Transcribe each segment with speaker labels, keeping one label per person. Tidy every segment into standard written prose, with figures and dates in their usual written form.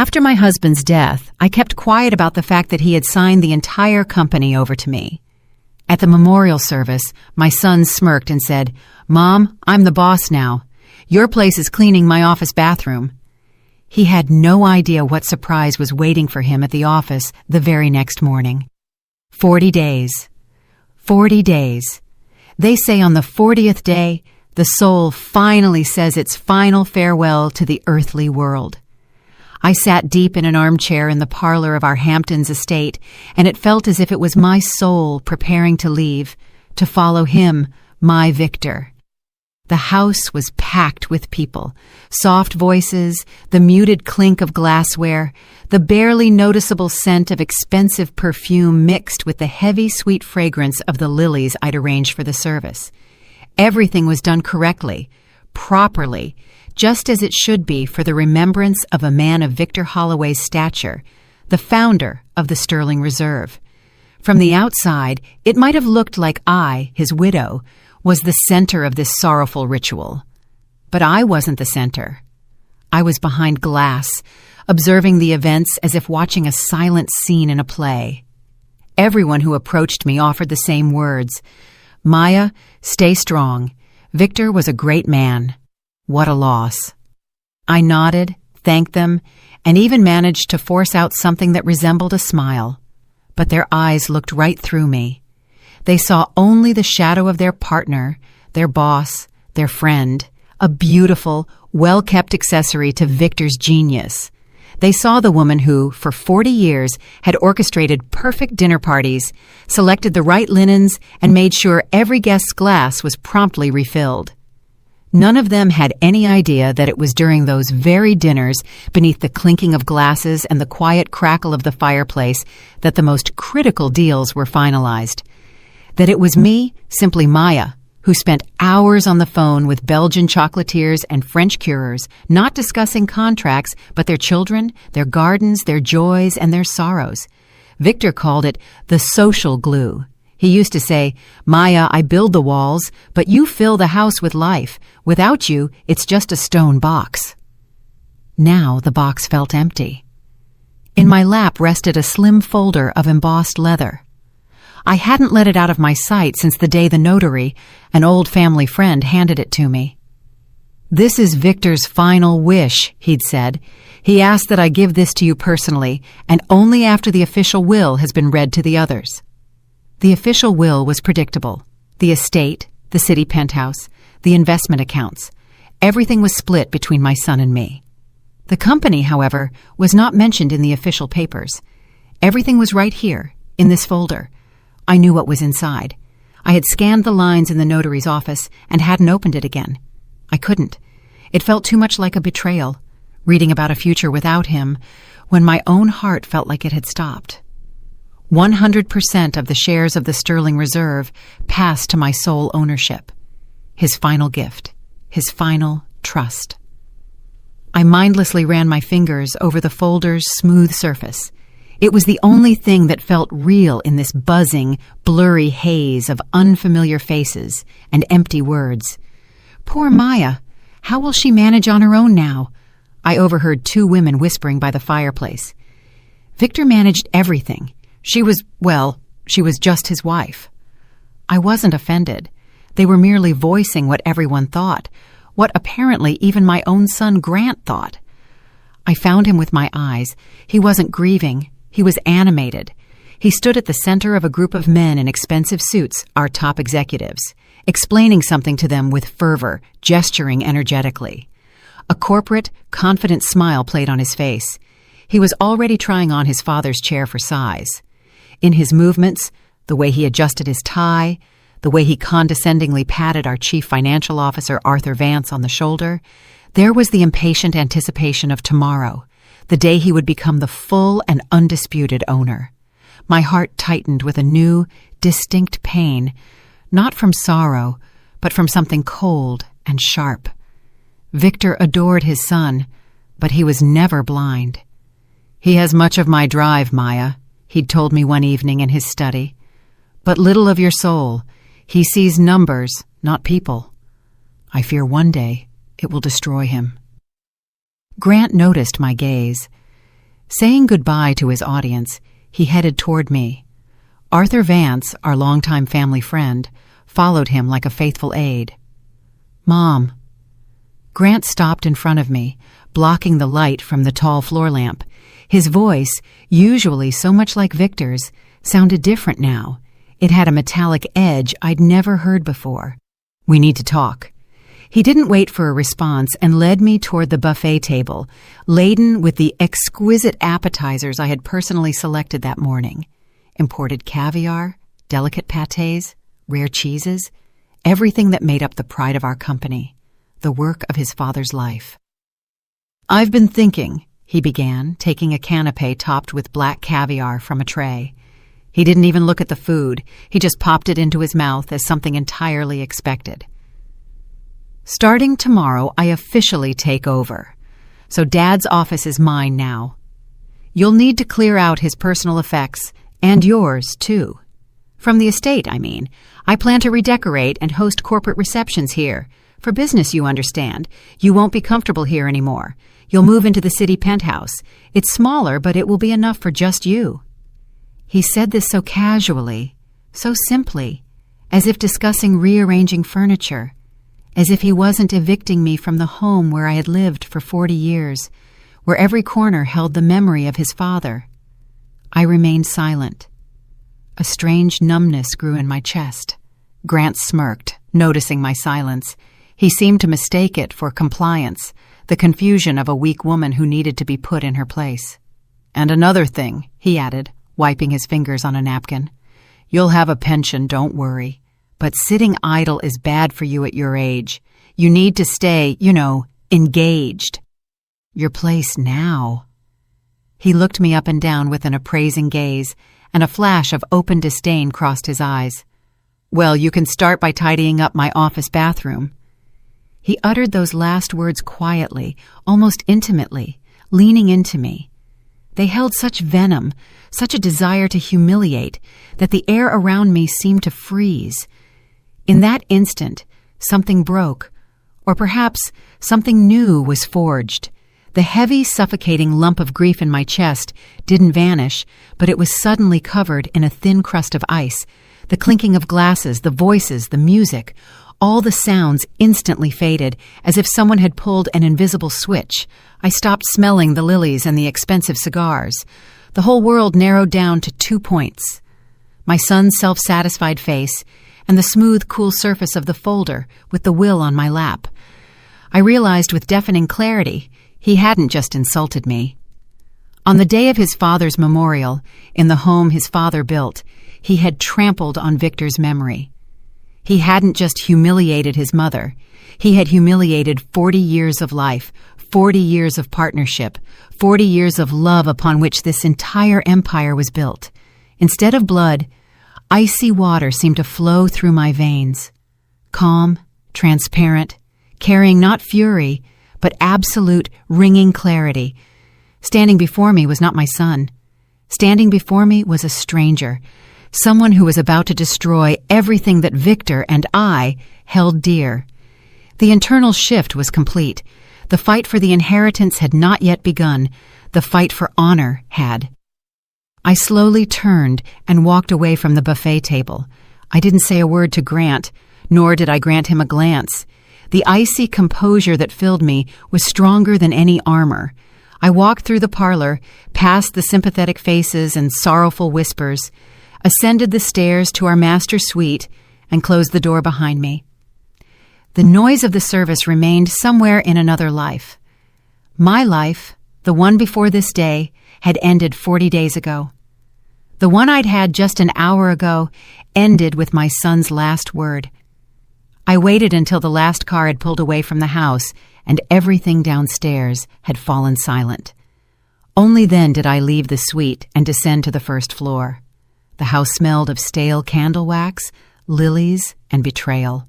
Speaker 1: After my husband's death, I kept quiet about the fact that he had signed the entire company over to me. At the memorial service, my son smirked and said, "Mom, I'm the boss now. Your place is cleaning my office bathroom." He had no idea what surprise was waiting for him at the office the very next morning. 40 days. 40 days. They say on the 40th day, the soul finally says its final farewell to the earthly world. I sat deep in an armchair in the parlor of our Hamptons estate, and it felt as if it was my soul preparing to leave, to follow him, my Victor. The house was packed with people, soft voices, the muted clink of glassware, the barely noticeable scent of expensive perfume mixed with the heavy, sweet fragrance of the lilies I'd arranged for the service. Everything was done correctly, properly, just as it should be for the remembrance of a man of Victor Holloway's stature, the founder of the Sterling Reserve. From the outside, it might have looked like I, his widow, was the center of this sorrowful ritual. But I wasn't the center. I was behind glass, observing the events as if watching a silent scene in a play. Everyone who approached me offered the same words. "Maya, stay strong. Victor was a great man. What a loss." I nodded, thanked them, and even managed to force out something that resembled a smile. But their eyes looked right through me. They saw only the shadow of their partner, their boss, their friend, a beautiful, well-kept accessory to Victor's genius. They saw the woman who, for 40 years, had orchestrated perfect dinner parties, selected the right linens, and made sure every guest's glass was promptly refilled. None of them had any idea that it was during those very dinners, beneath the clinking of glasses and the quiet crackle of the fireplace, that the most critical deals were finalized. That it was me, simply Maya, who spent hours on the phone with Belgian chocolatiers and French curers, not discussing contracts, but their children, their gardens, their joys, and their sorrows. Victor called it the social glue. He used to say, "Maya, I build the walls, but you fill the house with life. Without you, it's just a stone box." Now the box felt empty. In my lap rested a slim folder of embossed leather. I hadn't let it out of my sight since the day the notary, an old family friend, handed it to me. "This is Victor's final wish," he'd said. "He asked that I give this to you personally, and only after the official will has been read to the others." The official will was predictable. The estate, the city penthouse, the investment accounts. Everything was split between my son and me. The company, however, was not mentioned in the official papers. Everything was right here, in this folder. I knew what was inside. I had scanned the lines in the notary's office and hadn't opened it again. I couldn't. It felt too much like a betrayal, reading about a future without him, when my own heart felt like it had stopped. 100% of the shares of the Sterling Reserve passed to my sole ownership. His final gift. His final trust. I mindlessly ran my fingers over the folder's smooth surface. It was the only thing that felt real in this buzzing, blurry haze of unfamiliar faces and empty words. Poor Maya. How will she manage on her own now? I overheard two women whispering by the fireplace. Victor managed everything. She was just his wife. I wasn't offended. They were merely voicing what everyone thought, what apparently even my own son Grant thought. I found him with my eyes. He wasn't grieving. He was animated. He stood at the center of a group of men in expensive suits, our top executives, explaining something to them with fervor, gesturing energetically. A corporate, confident smile played on his face. He was already trying on his father's chair for size. In his movements, the way he adjusted his tie, the way he condescendingly patted our chief financial officer, Arthur Vance, on the shoulder, there was the impatient anticipation of tomorrow, the day he would become the full and undisputed owner. My heart tightened with a new, distinct pain, not from sorrow, but from something cold and sharp. Victor adored his son, but he was never blind. "He has much of my drive, Maya," he'd told me one evening in his study, "but little of your soul. He sees numbers, not people. I fear one day it will destroy him." Grant noticed my gaze. Saying goodbye to his audience, he headed toward me. Arthur Vance, our longtime family friend, followed him like a faithful aide. "Mom." Grant stopped in front of me, blocking the light from the tall floor lamp. His voice, usually so much like Victor's, sounded different now. It had a metallic edge I'd never heard before. "We need to talk." He didn't wait for a response and led me toward the buffet table, laden with the exquisite appetizers I had personally selected that morning. Imported caviar, delicate pâtés, rare cheeses, everything that made up the pride of our company, the work of his father's life. "I've been thinking," he began, taking a canapé topped with black caviar from a tray. He didn't even look at the food. He just popped it into his mouth as something entirely expected. "Starting tomorrow, I officially take over. So Dad's office is mine now. You'll need to clear out his personal effects, and yours, too. From the estate, I mean. I plan to redecorate and host corporate receptions here. For business, you understand. You won't be comfortable here anymore. You'll move into the city penthouse. It's smaller, but it will be enough for just you." He said this so casually, so simply, as if discussing rearranging furniture, as if he wasn't evicting me from the home where I had lived for 40 years, where every corner held the memory of his father. I remained silent. A strange numbness grew in my chest. Grant smirked, noticing my silence. He seemed to mistake it for compliance, the confusion of a weak woman who needed to be put in her place. "And another thing," he added, wiping his fingers on a napkin. "You'll have a pension, don't worry. But sitting idle is bad for you at your age. You need to stay, engaged." "Your place now." He looked me up and down with an appraising gaze, and a flash of open disdain crossed his eyes. "Well, you can start by tidying up my office bathroom." He uttered those last words quietly, almost intimately, leaning into me. They held such venom, such a desire to humiliate, that the air around me seemed to freeze. In that instant, something broke, or perhaps something new was forged. The heavy, suffocating lump of grief in my chest didn't vanish, but it was suddenly covered in a thin crust of ice. The clinking of glasses, the voices, the music, all the sounds instantly faded, as if someone had pulled an invisible switch. I stopped smelling the lilies and the expensive cigars. The whole world narrowed down to 2 points: my son's self-satisfied face and the smooth, cool surface of the folder with the will on my lap. I realized with deafening clarity he hadn't just insulted me. On the day of his father's memorial, in the home his father built, he had trampled on Victor's memory. He hadn't just humiliated his mother. He had humiliated 40 years of life, 40 years of partnership, 40 years of love upon which this entire empire was built. Instead of blood, icy water seemed to flow through my veins. Calm, transparent, carrying not fury, but absolute, ringing clarity. Standing before me was not my son. Standing before me was a stranger, someone who was about to destroy everything that Victor and I held dear. The internal shift was complete. The fight for the inheritance had not yet begun. The fight for honor had. I slowly turned and walked away from the buffet table. I didn't say a word to Grant, nor did I grant him a glance. The icy composure that filled me was stronger than any armor. I walked through the parlor, past the sympathetic faces and sorrowful whispers, ascended the stairs to our master suite, and closed the door behind me. The noise of the service remained somewhere in another life. My life, the one before this day, had ended 40 days ago. The one I'd had just an hour ago ended with my son's last word. I waited until the last car had pulled away from the house and everything downstairs had fallen silent. Only then did I leave the suite and descend to the first floor. The house smelled of stale candle wax, lilies, and betrayal.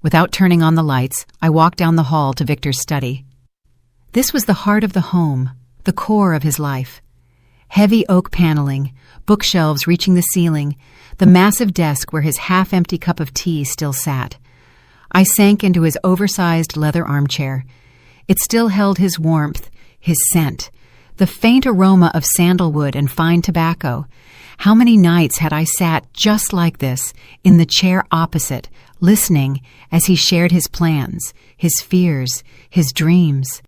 Speaker 1: Without turning on the lights, I walked down the hall to Victor's study. This was the heart of the home, the core of his life. Heavy oak paneling, bookshelves reaching the ceiling, the massive desk where his half-empty cup of tea still sat. I sank into his oversized leather armchair. It still held his warmth, his scent, the faint aroma of sandalwood and fine tobacco. How many nights had I sat just like this, in the chair opposite, listening as he shared his plans, his fears, his dreams.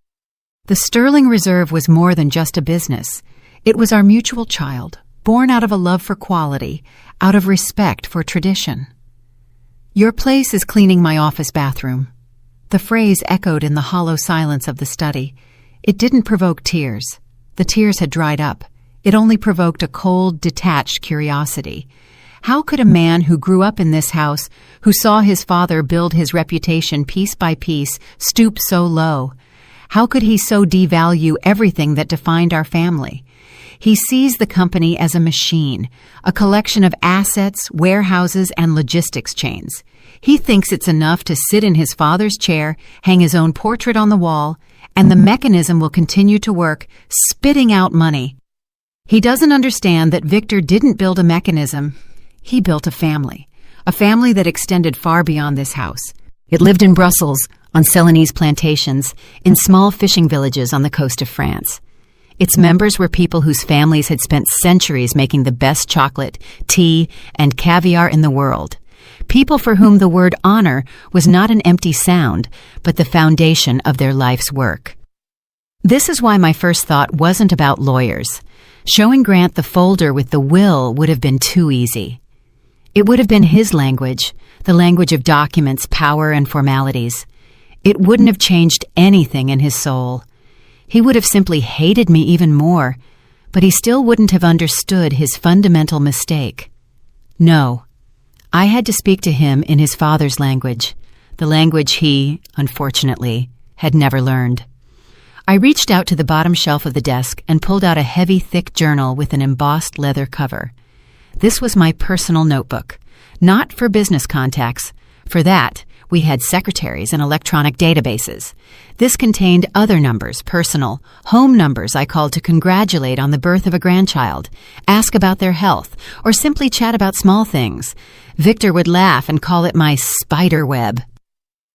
Speaker 1: The Sterling Reserve was more than just a business. It was our mutual child, born out of a love for quality, out of respect for tradition. "Your place is cleaning my office bathroom." The phrase echoed in the hollow silence of the study. It didn't provoke tears. The tears had dried up. It only provoked a cold, detached curiosity. How could a man who grew up in this house, who saw his father build his reputation piece by piece, stoop so low? How could he so devalue everything that defined our family? He sees the company as a machine, a collection of assets, warehouses, and logistics chains. He thinks it's enough to sit in his father's chair, hang his own portrait on the wall, and the mechanism will continue to work, spitting out money. He doesn't understand that Victor didn't build a mechanism. He built a family that extended far beyond this house. It lived in Brussels, on Celanese plantations, in small fishing villages on the coast of France. Its members were people whose families had spent centuries making the best chocolate, tea, and caviar in the world. People for whom the word honor was not an empty sound, but the foundation of their life's work. This is why my first thought wasn't about lawyers. Showing Grant the folder with the will would have been too easy. It would have been his language, the language of documents, power, and formalities. It wouldn't have changed anything in his soul. He would have simply hated me even more, but he still wouldn't have understood his fundamental mistake. No, I had to speak to him in his father's language, the language he, unfortunately, had never learned. I reached out to the bottom shelf of the desk and pulled out a heavy, thick journal with an embossed leather cover. This was my personal notebook, not for business contacts. For that, we had secretaries and electronic databases. This contained other numbers, personal, home numbers I called to congratulate on the birth of a grandchild, ask about their health, or simply chat about small things. Victor would laugh and call it my spider web.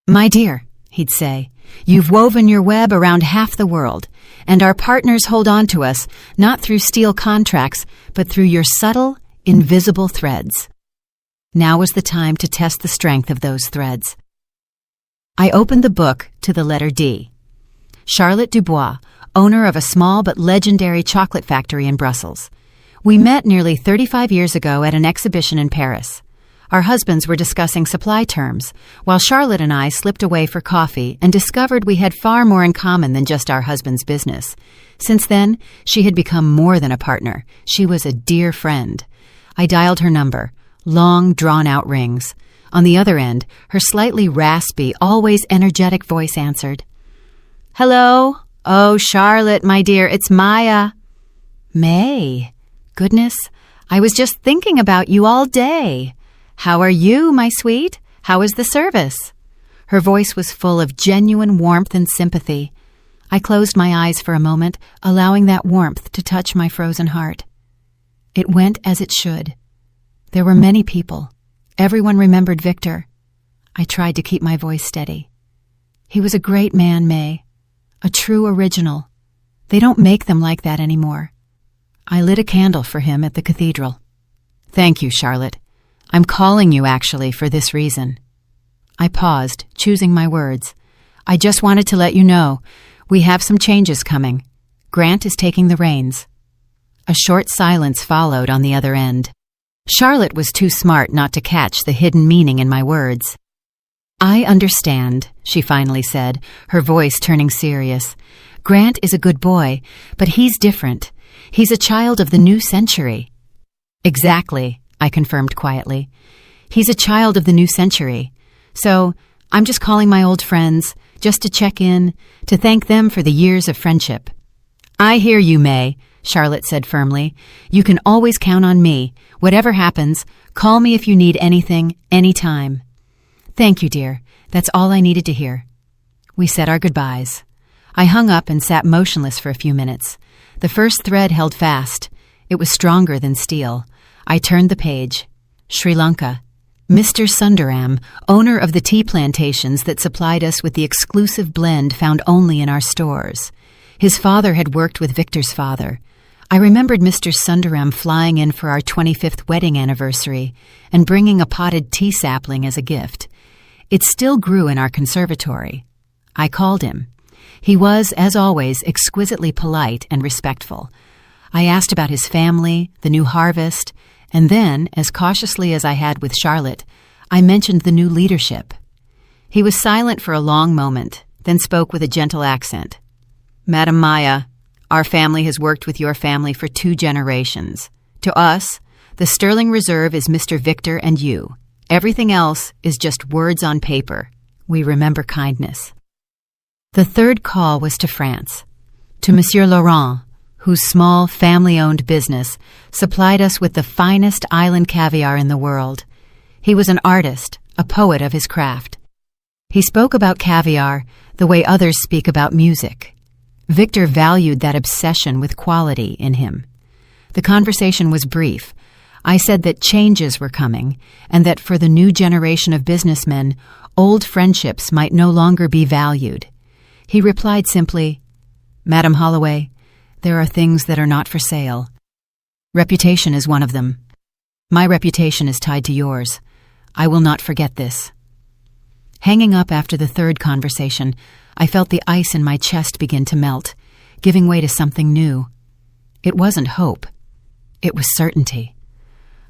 Speaker 1: "My dear," he'd say, "you've woven your web around half the world, and our partners hold on to us not through steel contracts, but through your subtle, invisible threads." Now was the time to test the strength of those threads. I opened the book to the letter D. Charlotte Dubois, owner of a small but legendary chocolate factory in Brussels. We met nearly 35 years ago at an exhibition in Paris. Our husbands were discussing supply terms, while Charlotte and I slipped away for coffee and discovered we had far more in common than just our husband's business. Since then, she had become more than a partner. She was a dear friend. I dialed her number. Long, drawn-out rings. On the other end, her slightly raspy, always energetic voice answered. "Hello? Oh, Charlotte, my dear, it's Maya." "May. Goodness, I was just thinking about you all day. How are you, my sweet? How is the service?" Her voice was full of genuine warmth and sympathy. I closed my eyes for a moment, allowing that warmth to touch my frozen heart. It went as it should. There were many people. Everyone remembered Victor. I tried to keep my voice steady. He was a great man, May. A true original. They don't make them like that anymore. I lit a candle for him at the cathedral. "Thank you, Charlotte. I'm calling you, actually, for this reason." I paused, choosing my words. "I just wanted to let you know, we have some changes coming. Grant is taking the reins." A short silence followed on the other end. Charlotte was too smart not to catch the hidden meaning in my words. "I understand," she finally said, her voice turning serious. "Grant is a good boy, but he's different. He's a child of the new century." "Exactly," I confirmed quietly. "He's a child of the new century. So I'm just calling my old friends, just to check in, to thank them for the years of friendship." "I hear you, May," Charlotte said firmly. "You can always count on me. Whatever happens, call me if you need anything, anytime." "Thank you, dear. That's all I needed to hear." We said our goodbyes. I hung up and sat motionless for a few minutes. The first thread held fast. It was stronger than steel. I turned the page. Sri Lanka. Mr. Sundaram, owner of the tea plantations that supplied us with the exclusive blend found only in our stores. His father had worked with Victor's father. I remembered Mr. Sundaram flying in for our 25th wedding anniversary and bringing a potted tea sapling as a gift. It still grew in our conservatory. I called him. He was, as always, exquisitely polite and respectful. I asked about his family, the new harvest, and then, as cautiously as I had with Charlotte, I mentioned the new leadership. He was silent for a long moment, then spoke with a gentle accent. "Madam Maya, our family has worked with your family for 2 generations. To us, the sterling reserve is Mr. Victor and you. Everything else is just words on paper. We remember kindness." The third call was to France, to Monsieur Laurent, whose small family-owned business supplied us with the finest island caviar in the world. He was an artist, a poet of his craft. He spoke about caviar the way others speak about music. Victor valued that obsession with quality in him. The conversation was brief. I said that changes were coming, and that for the new generation of businessmen, old friendships might no longer be valued. He replied simply, "Madam Holloway, there are things that are not for sale. Reputation is one of them. My reputation is tied to yours. I will not forget this." Hanging up after the third conversation, I felt the ice in my chest begin to melt, giving way to something new. It wasn't hope. It was certainty.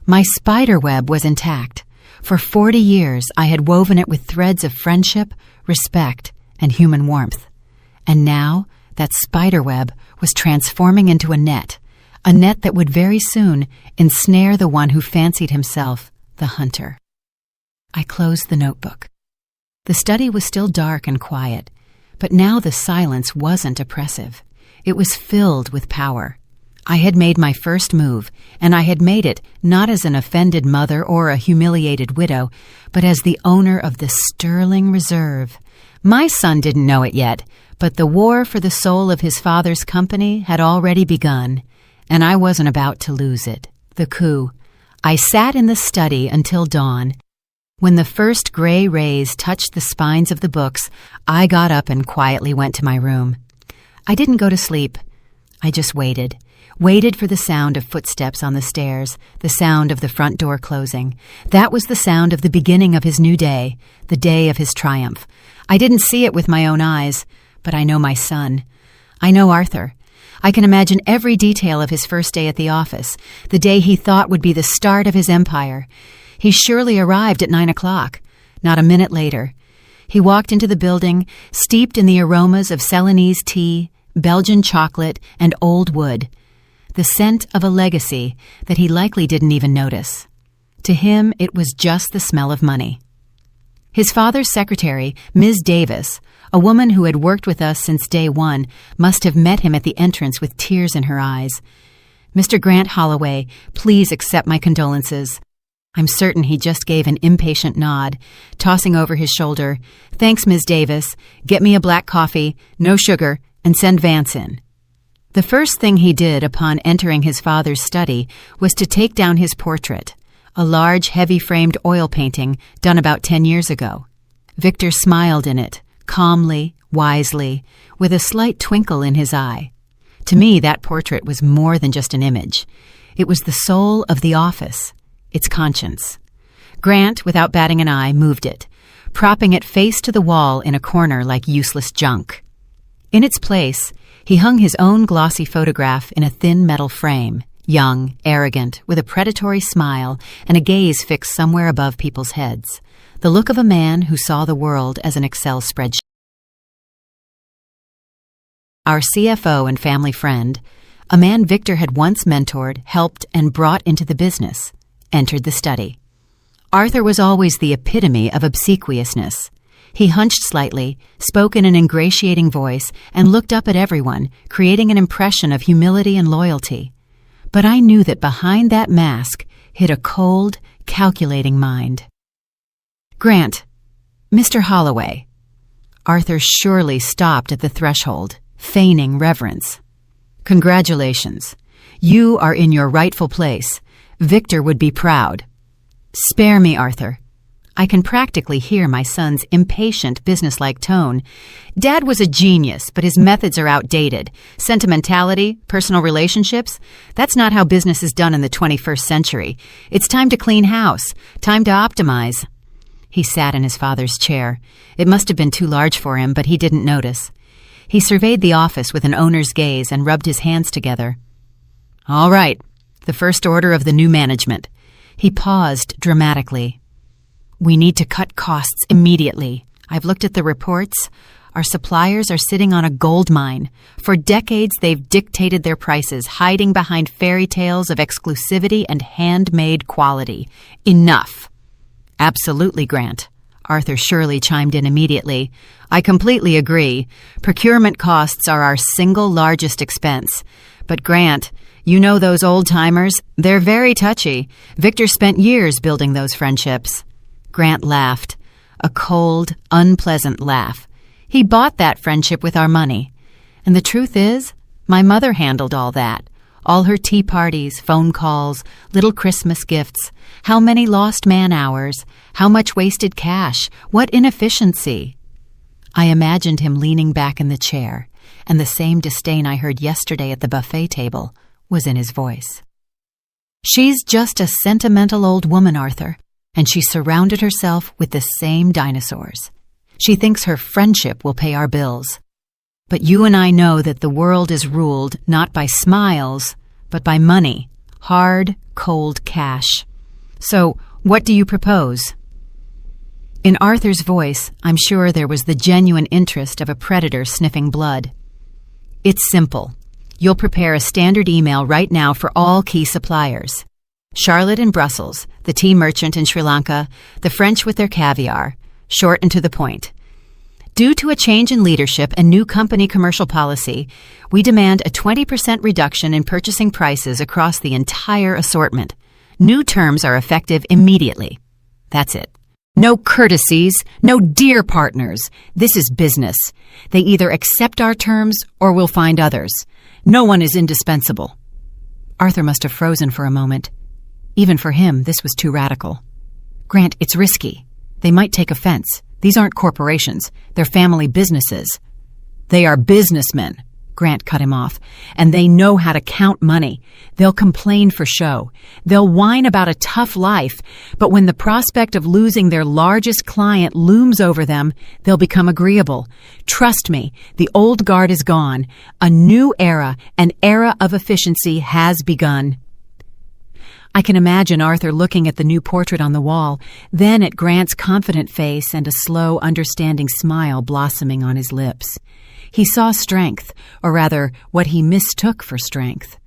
Speaker 1: My spider web was intact. For 40 years, I had woven it with threads of friendship, respect, and human warmth. And now, that spider web was transforming into a net that would very soon ensnare the one who fancied himself the hunter. I closed the notebook. The study was still dark and quiet, but now the silence wasn't oppressive. It was filled with power. I had made my first move, and I had made it not as an offended mother or a humiliated widow, but as the owner of the sterling reserve. My son didn't know it yet, but the war for the soul of his father's company had already begun, and I wasn't about to lose it. The coup. I sat in the study until dawn. When the first gray rays touched the spines of the books, I got up and quietly went to my room. I didn't go to sleep. I just waited for the sound of footsteps on the stairs, the sound of the front door closing. That was the sound of the beginning of his new day, the day of his triumph. I didn't see it with my own eyes, but I know my son. I know Arthur. I can imagine every detail of his first day at the office, the day he thought would be the start of his empire. He surely arrived at 9 o'clock, not a minute later. He walked into the building, steeped in the aromas of Ceylonese tea, Belgian chocolate, and old wood, the scent of a legacy that he likely didn't even notice. To him, it was just the smell of money. His father's secretary, Ms. Davis, a woman who had worked with us since day one, must have met him at the entrance with tears in her eyes. "Mr. Grant Holloway, please accept my condolences." I'm certain he just gave an impatient nod, tossing over his shoulder, "Thanks, Ms. Davis. Get me a black coffee, no sugar, and send Vance in." The first thing he did upon entering his father's study was to take down his portrait, a large, heavy-framed oil painting done about 10 years ago. Victor smiled in it, calmly, wisely, with a slight twinkle in his eye. To me, that portrait was more than just an image. It was the soul of the office, its conscience. Grant, without batting an eye, moved it, propping it face to the wall in a corner like useless junk. In its place, he hung his own glossy photograph in a thin metal frame, young, arrogant, with a predatory smile and a gaze fixed somewhere above people's heads, the look of a man who saw the world as an Excel spreadsheet. Our CFO and family friend, a man Victor had once mentored, helped, and brought into the business, entered the study. Arthur was always the epitome of obsequiousness. He hunched slightly, spoke in an ingratiating voice, and looked up at everyone, creating an impression of humility and loyalty. But I knew that behind that mask hid a cold, calculating mind. "Grant, Mr. Holloway." Arthur surely stopped at the threshold, feigning reverence. "Congratulations. You are in your rightful place. Victor would be proud." "Spare me, Arthur. I can practically hear my son's impatient, businesslike tone. Dad was a genius, but his methods are outdated. Sentimentality, personal relationships, that's not how business is done in the 21st century. It's time to clean house, time to optimize. He sat in his father's chair. It must have been too large for him, but he didn't notice. He surveyed the office with an owner's gaze and rubbed his hands together. All right, the first order of the new management. He paused dramatically. We need to cut costs immediately. I've looked at the reports. Our suppliers are sitting on a gold mine. For decades, they've dictated their prices, hiding behind fairy tales of exclusivity and handmade quality. Enough. Absolutely, Grant. Arthur Shirley chimed in immediately. I completely agree. Procurement costs are our single largest expense. But Grant, you know those old-timers? They're very touchy. Victor spent years building those friendships. Grant laughed. A cold, unpleasant laugh. He bought that friendship with our money. And the truth is, my mother handled all that. All her tea parties, phone calls, little Christmas gifts. How many lost man-hours? How much wasted cash? What inefficiency? I imagined him leaning back in the chair, and the same disdain I heard yesterday at the buffet table was in his voice. She's just a sentimental old woman, Arthur, and she surrounded herself with the same dinosaurs. She thinks her friendship will pay our bills. But you and I know that the world is ruled not by smiles, but by money, hard, cold cash. So, what do you propose? In Arthur's voice, I'm sure there was the genuine interest of a predator sniffing blood. It's simple. You'll prepare a standard email right now for all key suppliers. Charlotte in Brussels, the tea merchant in Sri Lanka, the French with their caviar. Short and to the point. Due to a change in leadership and new company commercial policy, we demand a 20% reduction in purchasing prices across the entire assortment. New terms are effective immediately. That's it. No courtesies, no dear partners. This is business. They either accept our terms or we'll find others. No one is indispensable. Arthur must have frozen for a moment. Even for him, this was too radical. Grant, it's risky. They might take offense. These aren't corporations. They're family businesses. They are businessmen, Grant cut him off, and they know how to count money. They'll complain for show. They'll whine about a tough life, but when the prospect of losing their largest client looms over them, they'll become agreeable. Trust me, the old guard is gone. A new era, an era of efficiency has begun. I can imagine Arthur looking at the new portrait on the wall, then at Grant's confident face and a slow, understanding smile blossoming on his lips. He saw strength, or rather, what he mistook for strength.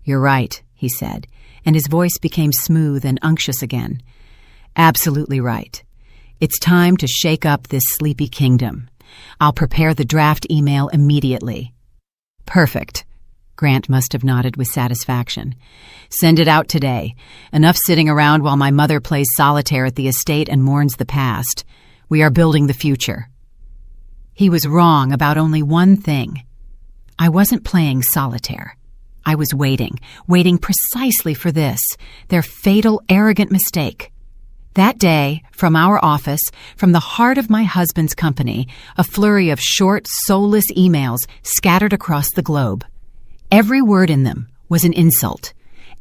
Speaker 1: You're right, he said, and his voice became smooth and unctuous again. Absolutely right. It's time to shake up this sleepy kingdom. I'll prepare the draft email immediately. Perfect. Grant must have nodded with satisfaction. Send it out today. Enough sitting around while my mother plays solitaire at the estate and mourns the past. We are building the future. He was wrong about only one thing. I wasn't playing solitaire. I was waiting precisely for this, their fatal, arrogant mistake. That day, from our office, from the heart of my husband's company, a flurry of short, soulless emails scattered across the globe. Every word in them was an insult.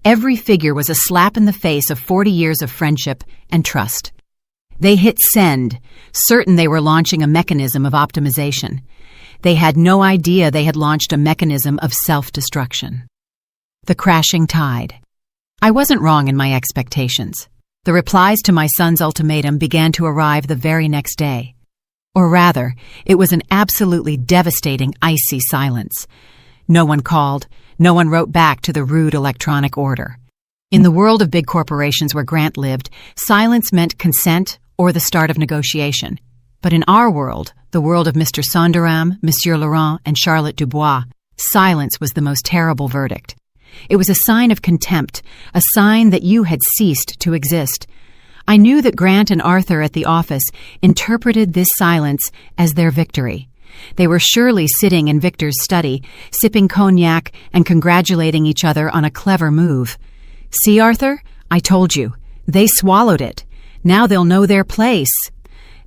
Speaker 1: Every figure was a slap in the face of 40 years of friendship and trust. They hit send, certain they were launching a mechanism of optimization. They had no idea they had launched a mechanism of self-destruction. The crashing tide. I wasn't wrong in my expectations. The replies to my son's ultimatum began to arrive the very next day. Or rather, it was an absolutely devastating, icy silence. No one called. No one wrote back to the rude electronic order. In the world of big corporations where Grant lived, silence meant consent or the start of negotiation. But in our world, the world of Mr. Sonderam, Monsieur Laurent, and Charlotte Dubois, silence was the most terrible verdict. It was a sign of contempt, a sign that you had ceased to exist. I knew that Grant and Arthur at the office interpreted this silence as their victory. They were surely sitting in Victor's study, sipping cognac and congratulating each other on a clever move. See, Arthur, I told you. They swallowed it. Now they'll know their place.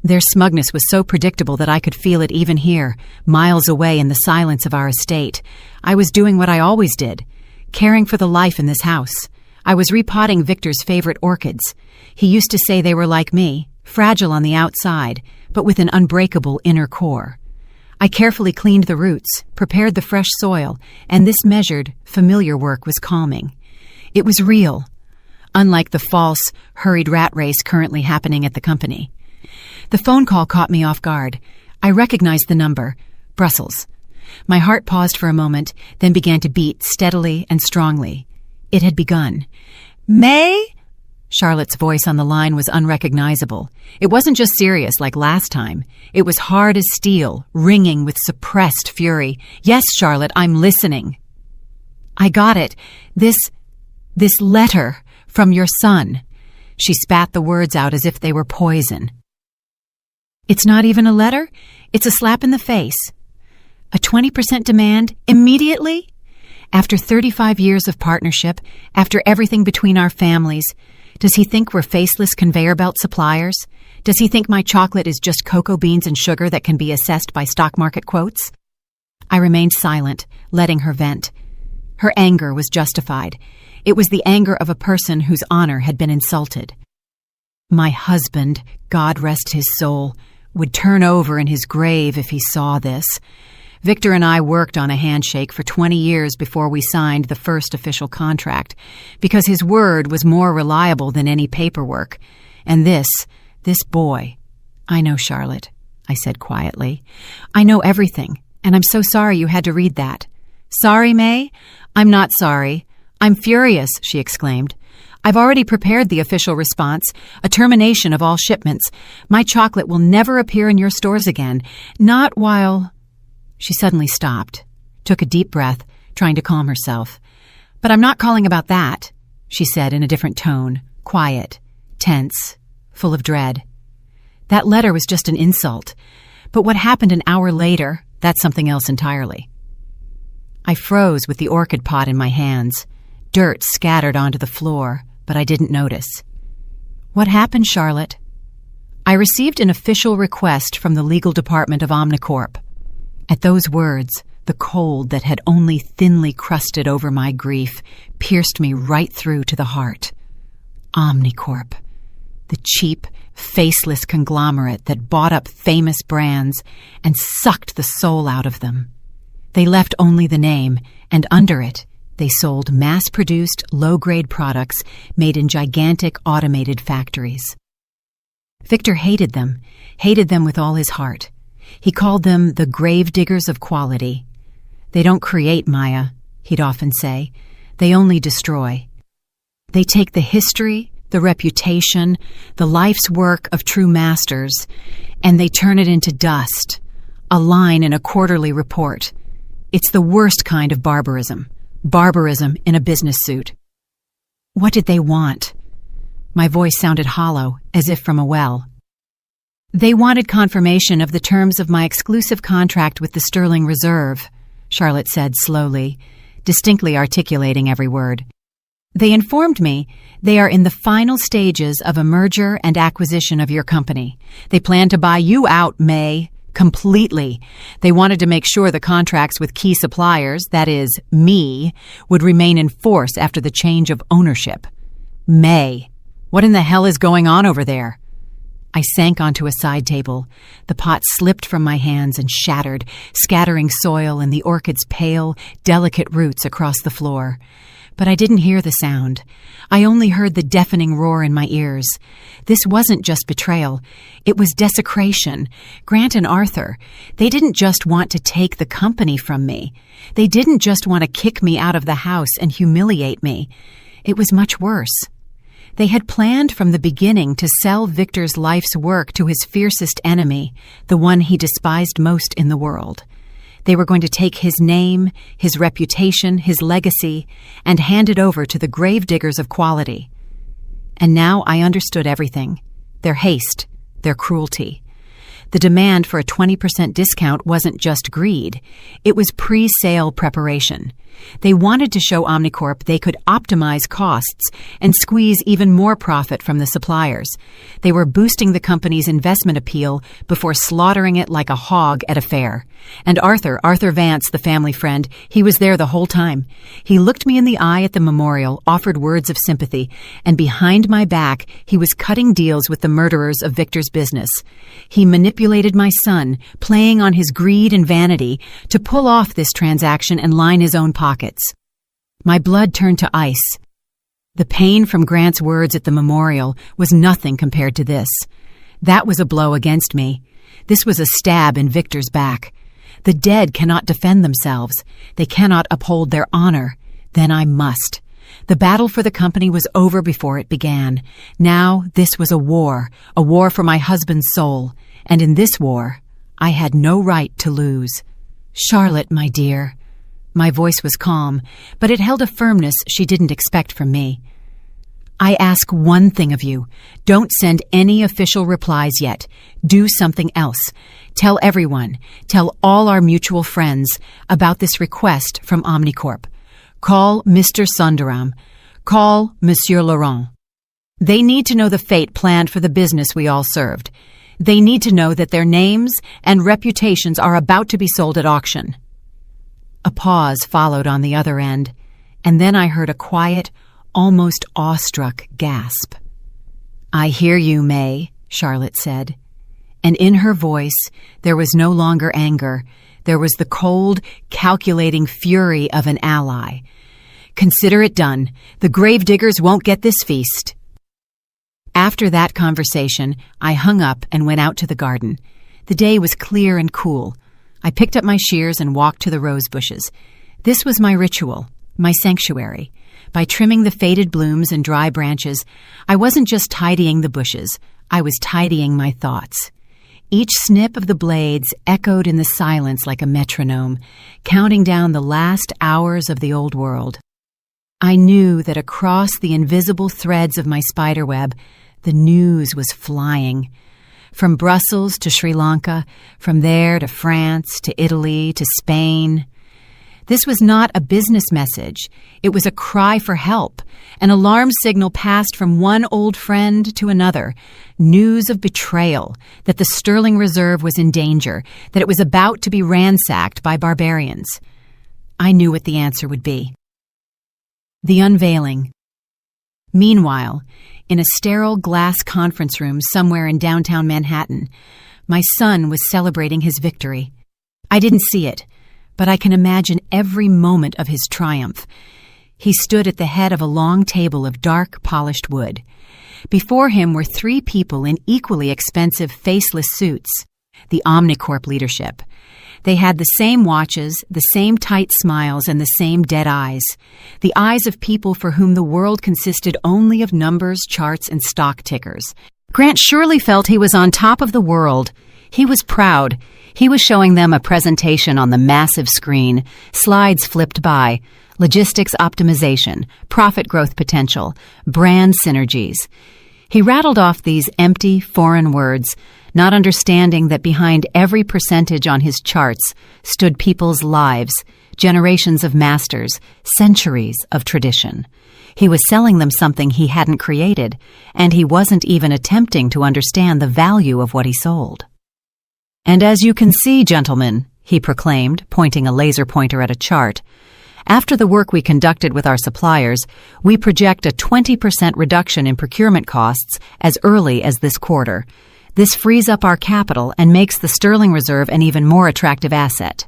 Speaker 1: Their smugness was so predictable that I could feel it even here, miles away in the silence of our estate. I was doing what I always did, caring for the life in this house. I was repotting Victor's favorite orchids. He used to say they were like me, fragile on the outside, but with an unbreakable inner core. I carefully cleaned the roots, prepared the fresh soil, and this measured, familiar work was calming. It was real, unlike the false, hurried rat race currently happening at the company. The phone call caught me off guard. I recognized the number, Brussels. My heart paused for a moment, then began to beat steadily and strongly. It had begun. May? Charlotte's voice on the line was unrecognizable. It wasn't just serious like last time. It was hard as steel, ringing with suppressed fury. Yes, Charlotte, I'm listening. I got it. This letter from your son. She spat the words out as if they were poison. It's not even a letter. It's a slap in the face. A 20% demand immediately? After 35 years of partnership, after everything between our families, does he think we're faceless conveyor belt suppliers? Does he think my chocolate is just cocoa beans and sugar that can be assessed by stock market quotes? I remained silent, letting her vent. Her anger was justified. It was the anger of a person whose honor had been insulted. My husband, God rest his soul, would turn over in his grave if he saw this. Victor and I worked on a handshake for 20 years before we signed the first official contract, because his word was more reliable than any paperwork. And this boy. I know, Charlotte, I said quietly. I know everything, and I'm so sorry you had to read that. Sorry, May? I'm not sorry. I'm furious, she exclaimed. I've already prepared the official response, a termination of all shipments. My chocolate will never appear in your stores again, not while... She suddenly stopped, took a deep breath, trying to calm herself. But I'm not calling about that, she said in a different tone, quiet, tense, full of dread. That letter was just an insult, but what happened an hour later, that's something else entirely. I froze with the orchid pot in my hands. Dirt scattered onto the floor, but I didn't notice. What happened, Charlotte? I received an official request from the legal department of Omnicorp. At those words, the cold that had only thinly crusted over my grief pierced me right through to the heart. Omnicorp, the cheap, faceless conglomerate that bought up famous brands and sucked the soul out of them. They left only the name, and under it, they sold mass-produced, low-grade products made in gigantic automated factories. Victor hated them with all his heart. He called them the grave diggers of quality. They don't create, Maya, he'd often say. They only destroy. They take the history, the reputation, the life's work of true masters, and they turn it into dust, a line in a quarterly report. It's the worst kind of barbarism. Barbarism in a business suit. What did they want? My voice sounded hollow, as if from a well. They wanted confirmation of the terms of my exclusive contract with the Sterling Reserve, Charlotte said slowly, distinctly articulating every word. They informed me they are in the final stages of a merger and acquisition of your company. They plan to buy you out, May, completely. They wanted to make sure the contracts with key suppliers, that is, me, would remain in force after the change of ownership. May, what in the hell is going on over there? I sank onto a side table. The pot slipped from my hands and shattered, scattering soil and the orchid's pale, delicate roots across the floor. But I didn't hear the sound. I only heard the deafening roar in my ears. This wasn't just betrayal. It was desecration. Grant and Arthur, they didn't just want to take the company from me. They didn't just want to kick me out of the house and humiliate me. It was much worse. They had planned from the beginning to sell Victor's life's work to his fiercest enemy, the one he despised most in the world. They were going to take his name, his reputation, his legacy, and hand it over to the grave diggers of quality. And now I understood everything. Their haste, their cruelty. The demand for a 20% discount wasn't just greed. It was pre-sale preparation. They wanted to show Omnicorp they could optimize costs and squeeze even more profit from the suppliers. They were boosting the company's investment appeal before slaughtering it like a hog at a fair. And Arthur Vance, the family friend, he was there the whole time. He looked me in the eye at the memorial, offered words of sympathy, and behind my back, he was cutting deals with the murderers of Victor's business. He manipulated my son, playing on his greed and vanity, to pull off this transaction and line his own pockets. My blood turned to ice. The pain from Grant's words at the memorial was nothing compared to this. That was a blow against me. This was a stab in Victor's back. The dead cannot defend themselves. They cannot uphold their honor. Then I must. The battle for the company was over before it began. Now this was a war for my husband's soul. And in this war, I had no right to lose. Charlotte, my dear. My voice was calm, but it held a firmness she didn't expect from me. I ask one thing of you. Don't send any official replies yet. Do something else. Tell everyone, tell all our mutual friends about this request from Omnicorp. Call Mr. Sundaram. Call Monsieur Laurent. They need to know the fate planned for the business we all served. They need to know that their names and reputations are about to be sold at auction. A pause followed on the other end, and then I heard a quiet, almost awestruck gasp. "I hear you, May," Charlotte said. And in her voice, there was no longer anger. There was the cold, calculating fury of an ally. "Consider it done. The gravediggers won't get this feast." After that conversation, I hung up and went out to the garden. The day was clear and cool. I picked up my shears and walked to the rose bushes. This was my ritual, my sanctuary. By trimming the faded blooms and dry branches, I wasn't just tidying the bushes, I was tidying my thoughts. Each snip of the blades echoed in the silence like a metronome, counting down the last hours of the old world. I knew that across the invisible threads of my spiderweb, the news was flying. From Brussels to Sri Lanka, from there to France, to Italy, to Spain. This was not a business message. It was a cry for help. An alarm signal passed from one old friend to another. News of betrayal, that the sterling reserve was in danger, that it was about to be ransacked by barbarians. I knew what the answer would be. The unveiling. Meanwhile, in a sterile glass conference room somewhere in downtown Manhattan, my son was celebrating his victory. I didn't see it, but I can imagine every moment of his triumph. He stood at the head of a long table of dark, polished wood. Before him were three people in equally expensive, faceless suits, the Omnicorp leadership. They had the same watches, the same tight smiles, and the same dead eyes. The eyes of people for whom the world consisted only of numbers, charts, and stock tickers. Grant surely felt he was on top of the world. He was proud. He was showing them a presentation on the massive screen, slides flipped by, logistics optimization, profit growth potential, brand synergies. He rattled off these empty, foreign words, not understanding that behind every percentage on his charts stood people's lives, generations of masters, centuries of tradition. He was selling them something he hadn't created, and he wasn't even attempting to understand the value of what he sold. "And as you can see, gentlemen," he proclaimed, pointing a laser pointer at a chart, "after the work we conducted with our suppliers, we project a 20% reduction in procurement costs as early as this quarter. This frees up our capital and makes the sterling reserve an even more attractive asset."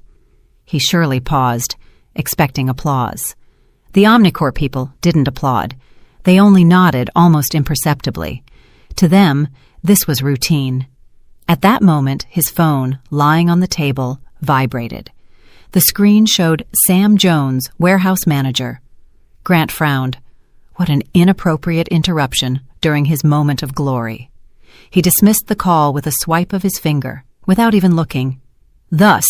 Speaker 1: He surely paused, expecting applause. The Omnicorp people didn't applaud. They only nodded almost imperceptibly. To them, this was routine. At that moment, his phone, lying on the table, vibrated. The screen showed Sam Jones, warehouse manager. Grant frowned. What an inappropriate interruption during his moment of glory. He dismissed the call with a swipe of his finger, without even looking. "Thus,"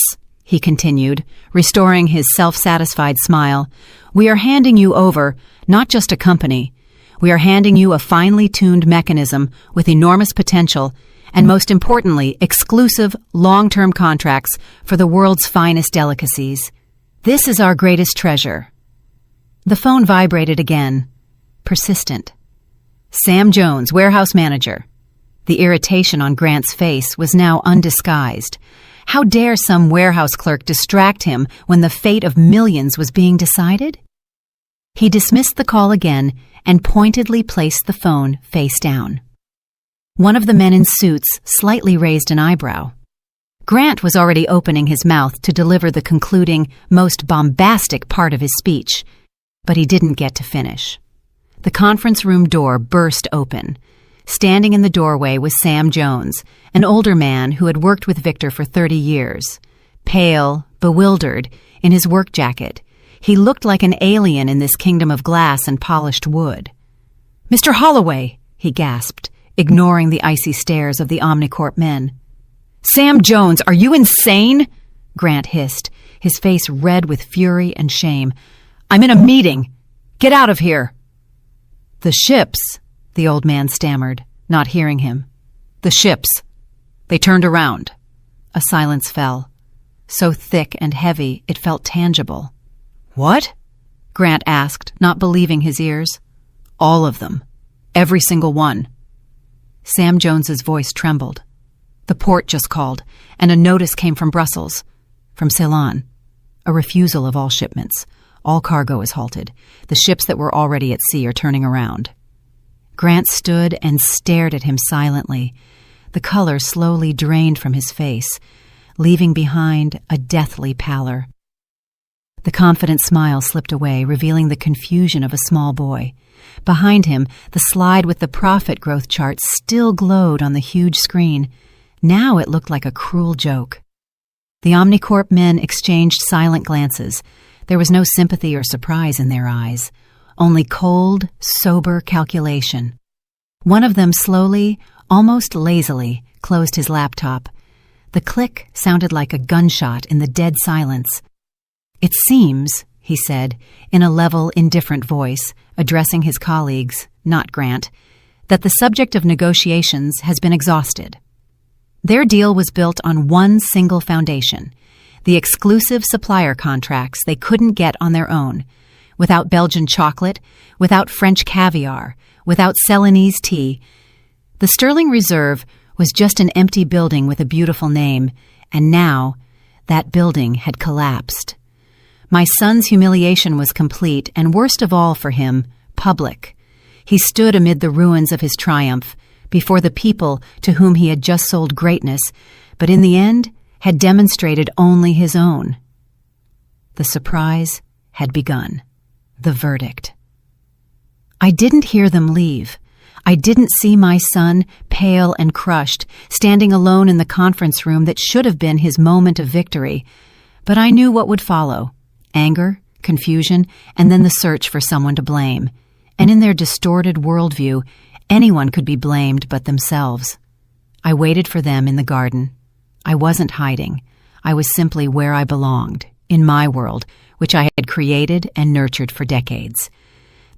Speaker 1: he continued, restoring his self-satisfied smile, "we are handing you over not just a company. We are handing you a finely tuned mechanism with enormous potential and most importantly, exclusive, long-term contracts for the world's finest delicacies. This is our greatest treasure. The phone vibrated again, persistent. Sam Jones, warehouse manager. The irritation on Grant's face was now undisguised. How dare some warehouse clerk distract him when the fate of millions was being decided? He dismissed the call again and pointedly placed the phone face down. One of the men in suits slightly raised an eyebrow. Grant was already opening his mouth to deliver the concluding, most bombastic part of his speech, but he didn't get to finish. The conference room door burst open. Standing in the doorway was Sam Jones, an older man who had worked with Victor for 30 years. Pale, bewildered, in his work jacket, he looked like an alien in this kingdom of glass and polished wood. "Mr. Holloway," he gasped, ignoring the icy stares of the Omnicorp men. "Sam Jones, are you insane?" Grant hissed, his face red with fury and shame. "I'm in a meeting. Get out of here." "The ships," the old man stammered, not hearing him. "The ships. They turned around." A silence fell, so thick and heavy it felt tangible. "What?" Grant asked, not believing his ears. "All of them. Every single one." Sam Jones's voice trembled. The port just called, and a notice came from Brussels, from Ceylon. A refusal of all shipments. All cargo is halted. The ships that were already at sea are turning around. Grant stood and stared at him silently. The color slowly drained from his face, leaving behind a deathly pallor. The confident smile slipped away, revealing the confusion of a small boy. Behind him, the slide with the profit growth chart still glowed on the huge screen. Now it looked like a cruel joke. The Omnicorp men exchanged silent glances. There was no sympathy or surprise in their eyes, only cold, sober calculation. One of them slowly, almost lazily, closed his laptop. The click sounded like a gunshot in the dead silence. "It seems," he said, in a level, indifferent voice, addressing his colleagues, not Grant, "that the subject of negotiations has been exhausted." Their deal was built on one single foundation, the exclusive supplier contracts they couldn't get on their own, without Belgian chocolate, without French caviar, without Ceylonese tea. The Sterling Reserve was just an empty building with a beautiful name, and now that building had collapsed. My son's humiliation was complete, and worst of all for him, public. He stood amid the ruins of his triumph, before the people to whom he had just sold greatness, but in the end had demonstrated only his own. The surprise had begun. The verdict. I didn't hear them leave. I didn't see my son, pale and crushed, standing alone in the conference room that should have been his moment of victory. But I knew what would follow. Anger, confusion, and then the search for someone to blame. And in their distorted worldview, anyone could be blamed but themselves. I waited for them in the garden. I wasn't hiding. I was simply where I belonged, in my world, which I had created and nurtured for decades.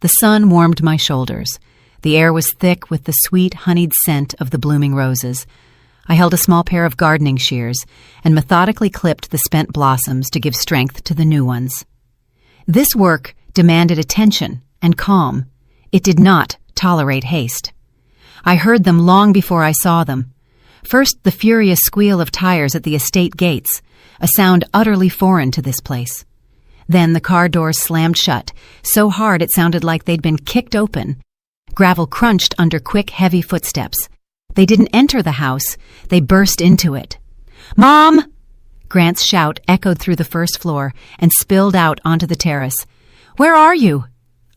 Speaker 1: The sun warmed my shoulders. The air was thick with the sweet, honeyed scent of the blooming roses. I held a small pair of gardening shears and methodically clipped the spent blossoms to give strength to the new ones. This work demanded attention and calm. It did not tolerate haste. I heard them long before I saw them. First, the furious squeal of tires at the estate gates, a sound utterly foreign to this place. Then the car doors slammed shut, so hard it sounded like they'd been kicked open. Gravel crunched under quick, heavy footsteps. They didn't enter the house. They burst into it. "Mom!" Grant's shout echoed through the first floor and spilled out onto the terrace. "Where are you?"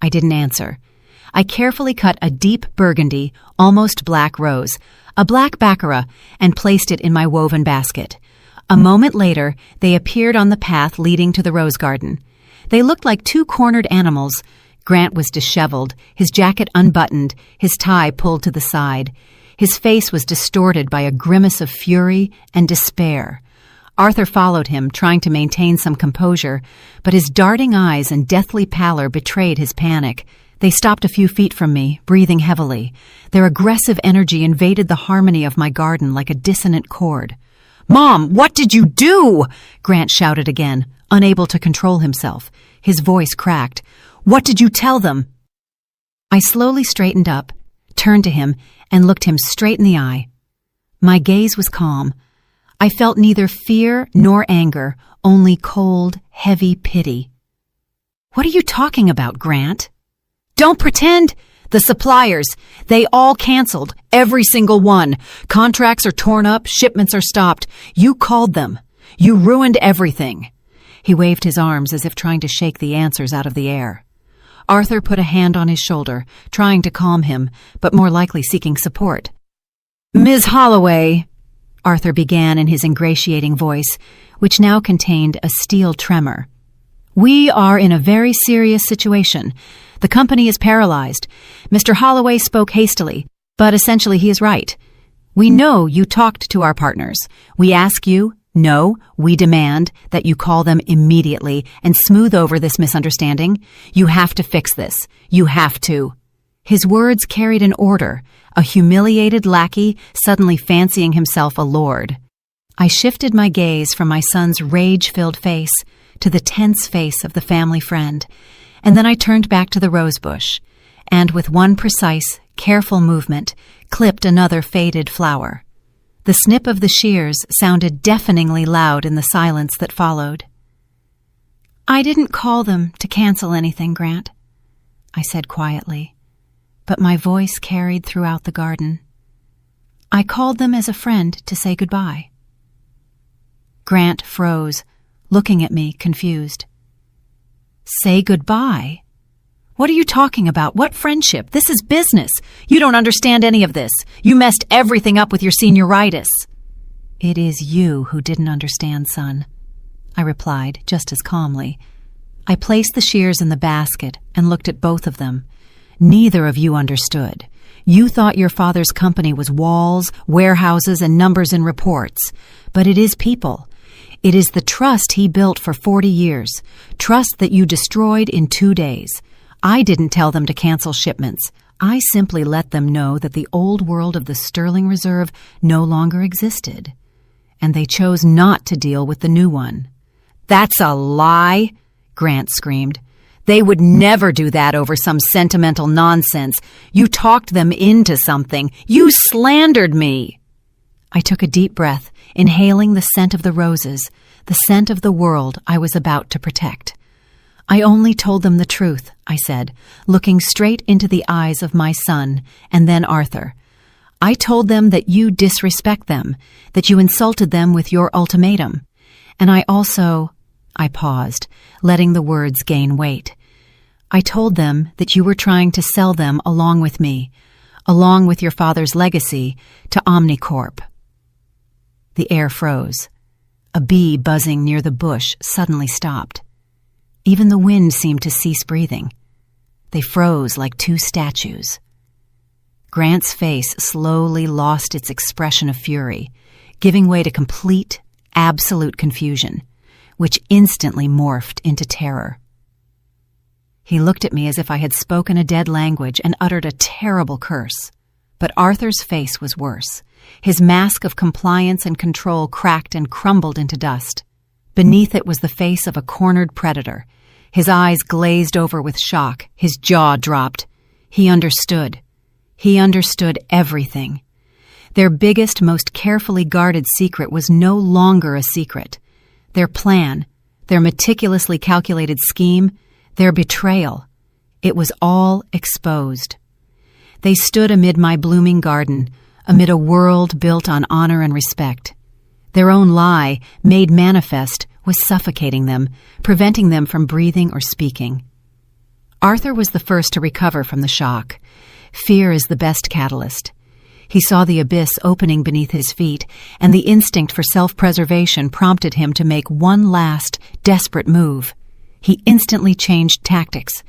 Speaker 1: I didn't answer. I carefully cut a deep burgundy, almost black rose, a black baccarat, and placed it in my woven basket. A moment later, they appeared on the path leading to the rose garden. They looked like two cornered animals. Grant was disheveled, his jacket unbuttoned, his tie pulled to the side. His face was distorted by a grimace of fury and despair. Arthur followed him, trying to maintain some composure, but his darting eyes and deathly pallor betrayed his panic. They stopped a few feet from me, breathing heavily. Their aggressive energy invaded the harmony of my garden like a dissonant chord. "Mom, what did you do?" Grant shouted again, unable to control himself. His voice cracked. "What did you tell them?" I slowly straightened up, turned to him, and looked him straight in the eye. My gaze was calm. I felt neither fear nor anger, only cold, heavy pity. "What are you talking about, Grant?" "Don't pretend! The suppliers, they all canceled, every single one. Contracts are torn up, shipments are stopped. You called them. You ruined everything." He waved his arms as if trying to shake the answers out of the air. Arthur put a hand on his shoulder, trying to calm him, but more likely seeking support. "Ms. Holloway," Arthur began in his ingratiating voice, which now contained a steel tremor. "We are in a very serious situation. The company is paralyzed. Mr. Holloway spoke hastily, but essentially he is right. We know you talked to our partners. We ask you, no, we demand that you call them immediately and smooth over this misunderstanding. You have to fix this. You have to." His words carried an order, a humiliated lackey suddenly fancying himself a lord. I shifted my gaze from my son's rage-filled face to the tense face of the family friend, and then I turned back to the rosebush, and with one precise, careful movement, clipped another faded flower. The snip of the shears sounded deafeningly loud in the silence that followed. "I didn't call them to cancel anything, Grant," I said quietly, but my voice carried throughout the garden. "I called them as a friend to say goodbye." Grant froze, looking at me, confused. "Say goodbye? What are you talking about? What friendship? This is business. You don't understand any of this. You messed everything up with your senioritis." "It is you who didn't understand, son," I replied just as calmly. I placed the shears in the basket and looked at both of them. "Neither of you understood. You thought your father's company was walls, warehouses, and numbers in reports. But it is people. It is the trust he built for 40 years, trust that you destroyed in 2 days. I didn't tell them to cancel shipments. I simply let them know that the old world of the Sterling Reserve no longer existed, and they chose not to deal with the new one." "That's a lie!" Grant screamed. "They would never do that over some sentimental nonsense. You talked them into something. You slandered me." I took a deep breath, inhaling the scent of the roses, the scent of the world I was about to protect. "I only told them the truth," I said, looking straight into the eyes of my son and then Arthur. "I told them that you disrespect them, that you insulted them with your ultimatum. And I also—" I paused, letting the words gain weight. "I told them that you were trying to sell them along with me, along with your father's legacy, to Omnicorp." The air froze. A bee buzzing near the bush suddenly stopped. Even the wind seemed to cease breathing. They froze like two statues. Grant's face slowly lost its expression of fury, giving way to complete, absolute confusion, which instantly morphed into terror. He looked at me as if I had spoken a dead language and uttered a terrible curse. But Arthur's face was worse. His mask of compliance and control cracked and crumbled into dust. Beneath it was the face of a cornered predator. His eyes glazed over with shock. His jaw dropped. He understood. He understood everything. Their biggest, most carefully guarded secret was no longer a secret. Their plan, their meticulously calculated scheme, their betrayal, it was all exposed. They stood amid my blooming garden, amid a world built on honor and respect. Their own lie, made manifest, was suffocating them, preventing them from breathing or speaking. Arthur was the first to recover from the shock. Fear is the best catalyst. He saw the abyss opening beneath his feet, and the instinct for self-preservation prompted him to make one last, desperate move. He instantly changed tactics.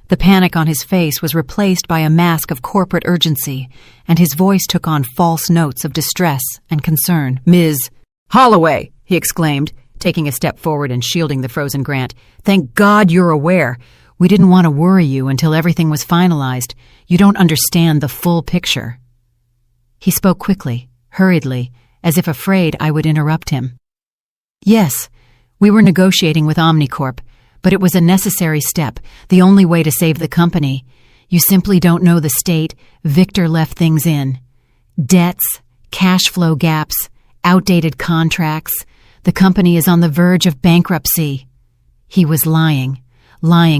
Speaker 1: The panic on his face was replaced by a mask of corporate urgency, and his voice took on false notes of distress and concern. "Ms. Holloway," he exclaimed, taking a step forward and shielding the frozen Grant. "Thank God you're aware. We didn't want to worry you until everything was finalized. You don't understand the full picture." He spoke quickly, hurriedly, as if afraid I would interrupt him. "Yes, we were negotiating with Omnicorp, but it was a necessary step, the only way to save the company. You simply don't know the state Victor left things in. Debts, cash flow gaps, outdated contracts. The company is on the verge of bankruptcy." He was lying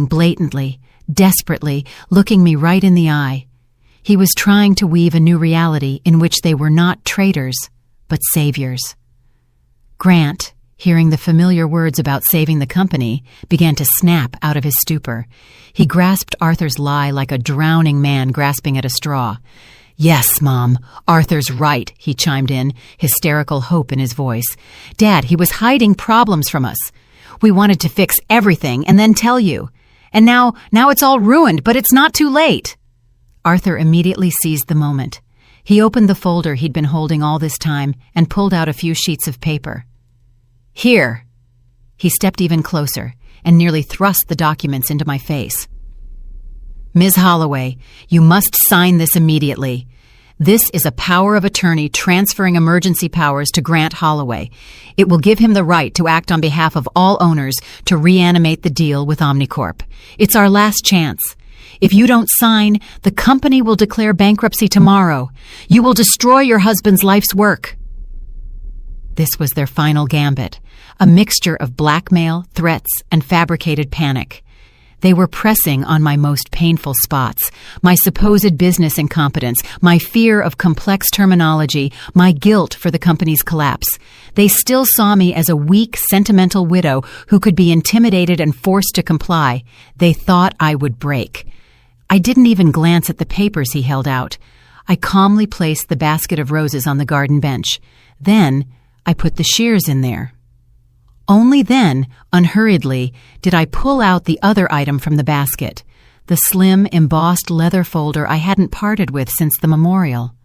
Speaker 1: blatantly, desperately, looking me right in the eye. He was trying to weave a new reality in which they were not traitors, but saviors. Grant, hearing the familiar words about saving the company, began to snap out of his stupor. He grasped Arthur's lie like a drowning man grasping at a straw. "Yes, Mom, Arthur's right," he chimed in, hysterical hope in his voice. "Dad, he was hiding problems from us. We wanted to fix everything and then tell you. And now it's all ruined, but it's not too late." Arthur immediately seized the moment. He opened the folder he'd been holding all this time and pulled out a few sheets of paper. "Here." He stepped even closer and nearly thrust the documents into my face. "Ms. Holloway, you must sign this immediately. This is a power of attorney transferring emergency powers to Grant Holloway. It will give him the right to act on behalf of all owners to reanimate the deal with Omnicorp. It's our last chance. If you don't sign, the company will declare bankruptcy tomorrow. You will destroy your husband's life's work." This was their final gambit, a mixture of blackmail, threats, and fabricated panic. They were pressing on my most painful spots, my supposed business incompetence, my fear of complex terminology, my guilt for the company's collapse. They still saw me as a weak, sentimental widow who could be intimidated and forced to comply. They thought I would break. I didn't even glance at the papers he held out. I calmly placed the basket of roses on the garden bench. Then I put the shears in there. Only then, unhurriedly, did I pull out the other item from the basket, the slim, embossed leather folder I hadn't parted with since the memorial.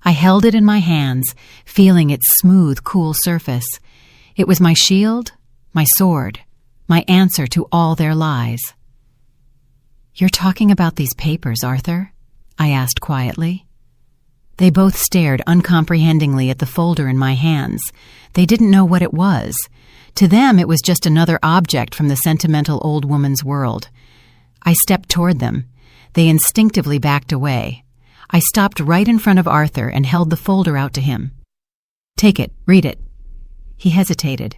Speaker 1: I held it in my hands, feeling its smooth, cool surface. It was my shield, my sword, my answer to all their lies. "You're talking about these papers, Arthur?" I asked quietly. They both stared uncomprehendingly at the folder in my hands. They didn't know what it was. To them, it was just another object from the sentimental old woman's world. I stepped toward them. They instinctively backed away. I stopped right in front of Arthur and held the folder out to him. "Take it, read it." He hesitated,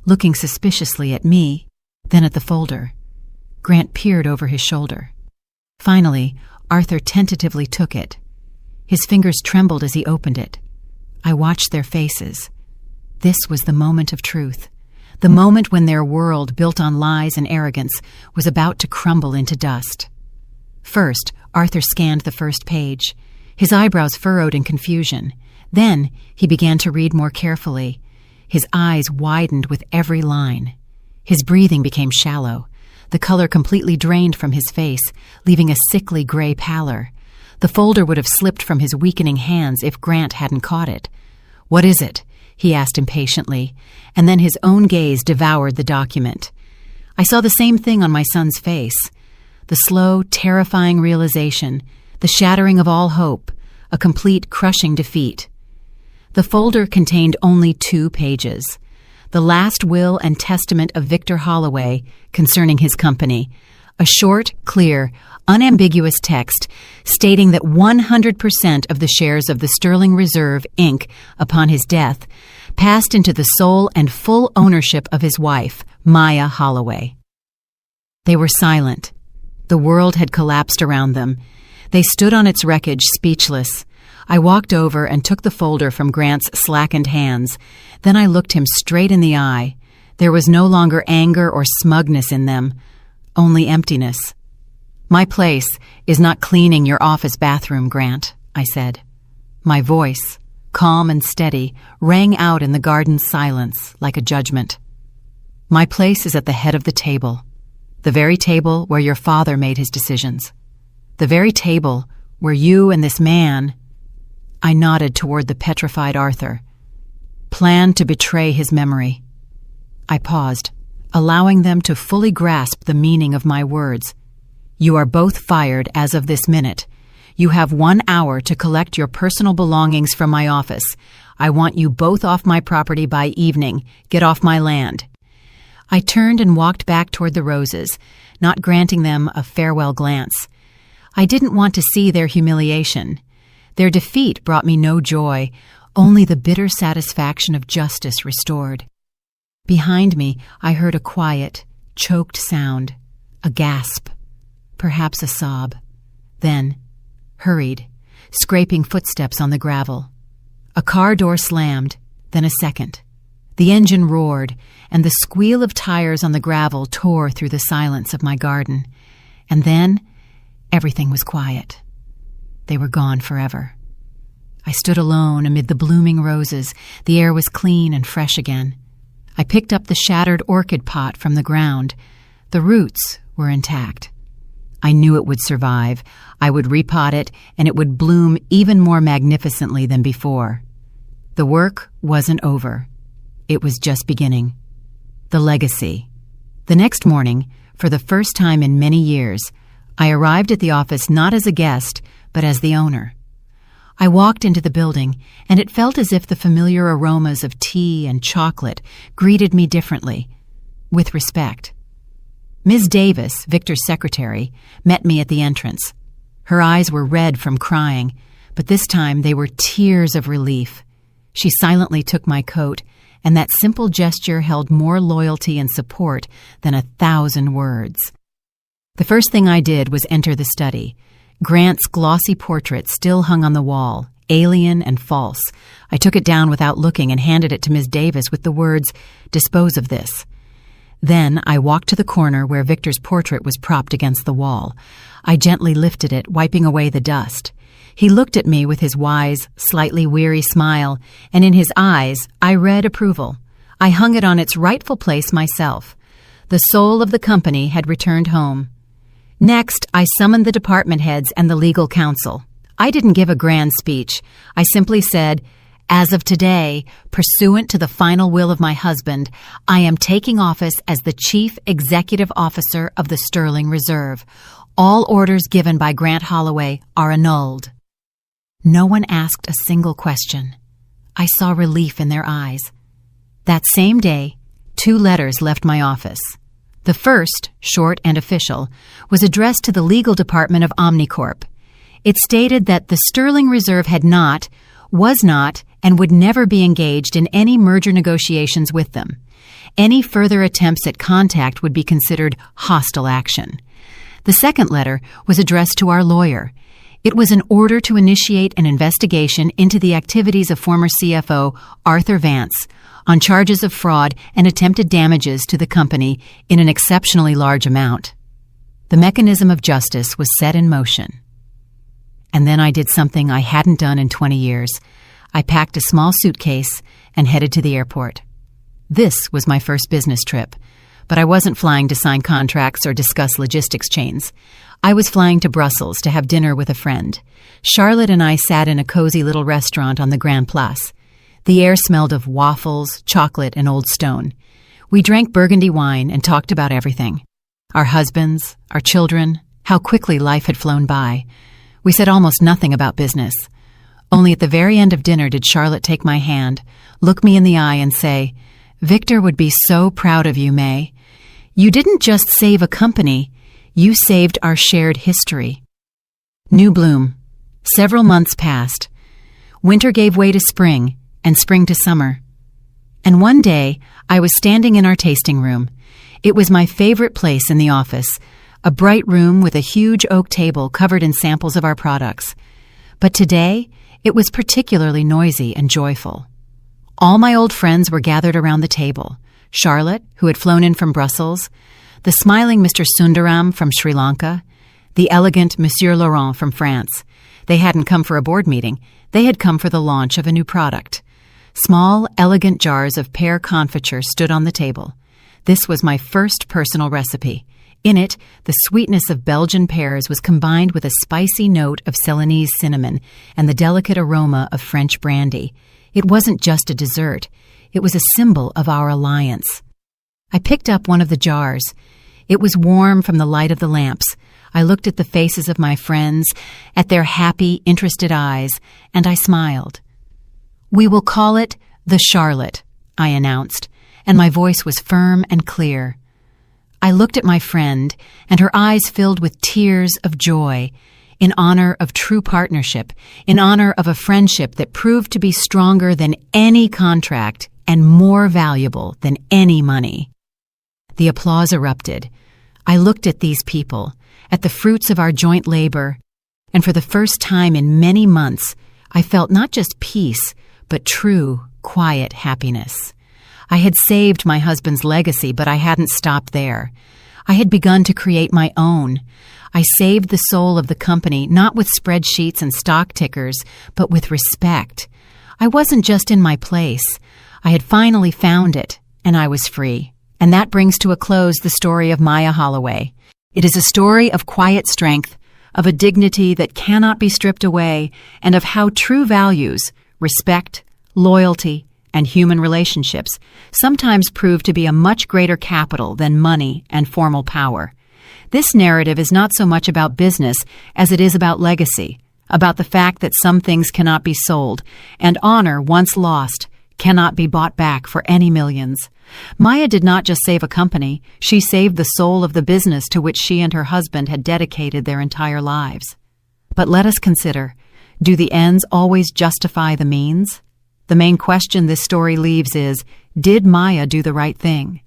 Speaker 1: looking suspiciously at me, then at the folder. Grant peered over his shoulder. Finally, Arthur tentatively took it. His fingers trembled as he opened it. I watched their faces. This was the moment of truth. The moment when their world, built on lies and arrogance, was about to crumble into dust. First, Arthur scanned the first page. His eyebrows furrowed in confusion. Then he began to read more carefully. His eyes widened with every line. His breathing became shallow. The color completely drained from his face, leaving a sickly gray pallor. The folder would have slipped from his weakening hands if Grant hadn't caught it. "What is it?" he asked impatiently, and then his own gaze devoured the document. I saw the same thing on my son's face. The slow, terrifying realization, the shattering of all hope, a complete, crushing defeat. The folder contained only 2 pages. The last will and testament of Victor Holloway concerning his company. A short, clear, unambiguous text stating that 100% of the shares of the Sterling Reserve, Inc., upon his death, passed into the sole and full ownership of his wife, Maya Holloway. They were silent. The world had collapsed around them. They stood on its wreckage, speechless. I walked over and took the folder from Grant's slackened hands. Then I looked him straight in the eye. There was no longer anger or smugness in them, only emptiness. "My place is not cleaning your office bathroom, Grant," I said. My voice, calm and steady, rang out in the garden's silence like a judgment. "My place is at the head of the table, the very table where your father made his decisions, the very table where you and this man," I nodded toward the petrified Arthur, "planned to betray his memory." I paused, allowing them to fully grasp the meaning of my words. You are both fired as of this minute. You have 1 hour to collect your personal belongings from my office. I want you both off my property by evening. Get off my land." I turned and walked back toward the roses, not granting them a farewell glance. I didn't want to see their humiliation. Their defeat brought me no joy, only the bitter satisfaction of justice restored. Behind me, I heard a quiet, choked sound, a gasp, perhaps a sob. Then, hurried, scraping footsteps on the gravel. A car door slammed, then a second. The engine roared, and the squeal of tires on the gravel tore through the silence of my garden. And then, everything was quiet. They were gone forever. I stood alone amid the blooming roses. The air was clean and fresh again. I picked up the shattered orchid pot from the ground. The roots were intact. I knew it would survive. I would repot it, and it would bloom even more magnificently than before. The work wasn't over. It was just beginning. The legacy. The next morning, for the first time in many years, I arrived at the office not as a guest, but as the owner. I walked into the building, and it felt as if the familiar aromas of tea and chocolate greeted me differently, with respect. Ms. Davis, Victor's secretary, met me at the entrance. Her eyes were red from crying, but this time they were tears of relief. She silently took my coat, and that simple gesture held more loyalty and support than 1,000 words. The first thing I did was enter the study. Grant's glossy portrait still hung on the wall, alien and false. I took it down without looking and handed it to Ms. Davis with the words, "Dispose of this." Then I walked to the corner where Victor's portrait was propped against the wall. I gently lifted it, wiping away the dust. He looked at me with his wise, slightly weary smile, and in his eyes I read approval. I hung it on its rightful place myself. The soul of the company had returned home. Next, I summoned the department heads and the legal counsel. I didn't give a grand speech. I simply said, "As of today, pursuant to the final will of my husband, I am taking office as the Chief Executive Officer of the Sterling Reserve. All orders given by Grant Holloway are annulled." No one asked a single question. I saw relief in their eyes. That same day, 2 letters left my office. The first, short and official, was addressed to the legal department of Omnicorp. It stated that the Sterling Reserve had not, was not, and would never be engaged in any merger negotiations with them. Any further attempts at contact would be considered hostile action. The second letter was addressed to our lawyer. It was an order to initiate an investigation into the activities of former CFO Arthur Vance on charges of fraud and attempted damages to the company in an exceptionally large amount. The mechanism of justice was set in motion. And then I did something I hadn't done in 20 years. I packed a small suitcase and headed to the airport. This was my first business trip, but I wasn't flying to sign contracts or discuss logistics chains. I was flying to Brussels to have dinner with a friend. Charlotte and I sat in a cozy little restaurant on the Grand Place. The air smelled of waffles, chocolate, and Old Stone. We drank Burgundy wine and talked about everything. Our husbands, our children, how quickly life had flown by. We said almost nothing about business. Only at the very end of dinner did Charlotte take my hand, look me in the eye, and say, "Victor would be so proud of you, May. You didn't just save a company, you saved our shared history." New bloom. Several months passed. Winter gave way to spring, and spring to summer. And one day, I was standing in our tasting room. It was my favorite place in the office, a bright room with a huge oak table covered in samples of our products. But today, it was particularly noisy and joyful. All my old friends were gathered around the table. Charlotte, who had flown in from Brussels, the smiling Mr. Sundaram from Sri Lanka, the elegant Monsieur Laurent from France. They hadn't come for a board meeting. They had come for the launch of a new product. Small, elegant jars of pear confiture stood on the table. This was my first personal recipe. In it, the sweetness of Belgian pears was combined with a spicy note of Ceylonese cinnamon and the delicate aroma of French brandy. It wasn't just a dessert. It was a symbol of our alliance. I picked up one of the jars. It was warm from the light of the lamps. I looked at the faces of my friends, at their happy, interested eyes, and I smiled. "We will call it the Charlotte," I announced, and my voice was firm and clear. I looked at my friend, and her eyes filled with tears of joy, in honor of true partnership, in honor of a friendship that proved to be stronger than any contract and more valuable than any money. The applause erupted. I looked at these people, at the fruits of our joint labor, and for the first time in many months, I felt not just peace, but true, quiet happiness. I had saved my husband's legacy, but I hadn't stopped there. I had begun to create my own. I saved the soul of the company, not with spreadsheets and stock tickers, but with respect. I wasn't just in my place. I had finally found it, and I was free. And that brings to a close the story of Maya Holloway. It is a story of quiet strength, of a dignity that cannot be stripped away, and of how true values, respect, loyalty, and human relationships sometimes prove to be a much greater capital than money and formal power. This narrative is not so much about business as it is about legacy, about the fact that some things cannot be sold, and honor, once lost, cannot be bought back for any millions. Maya did not just save a company, she saved the soul of the business to which she and her husband had dedicated their entire lives. But let us consider, do the ends always justify the means? The main question this story leaves is, did Maya do the right thing?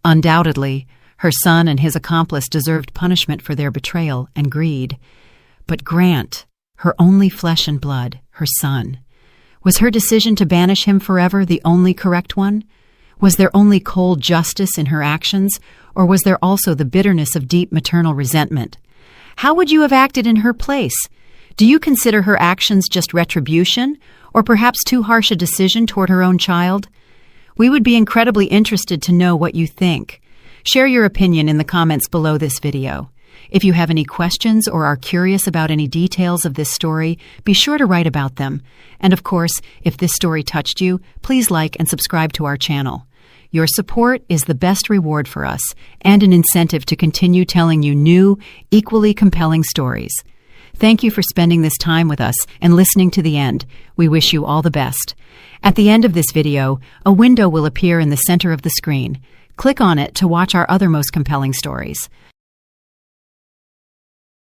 Speaker 1: Undoubtedly, her son and his accomplice deserved punishment for their betrayal and greed. But Grant, her only flesh and blood, her son, was her decision to banish him forever the only correct one? Was there only cold justice in her actions, or was there also the bitterness of deep maternal resentment? How would you have acted in her place? Do you consider her actions just retribution, or perhaps too harsh a decision toward her own child? We would be incredibly interested to know what you think. Share your opinion in the comments below this video. If you have any questions or are curious about any details of this story, be sure to write about them. And of course, if this story touched you, please like and subscribe to our channel. Your support is the best reward for us and an incentive to continue telling you new, equally compelling stories. Thank you for spending this time with us and listening to the end. We wish you all the best. At the end of this video, a window will appear in the center of the screen. Click on it to watch our other most compelling stories.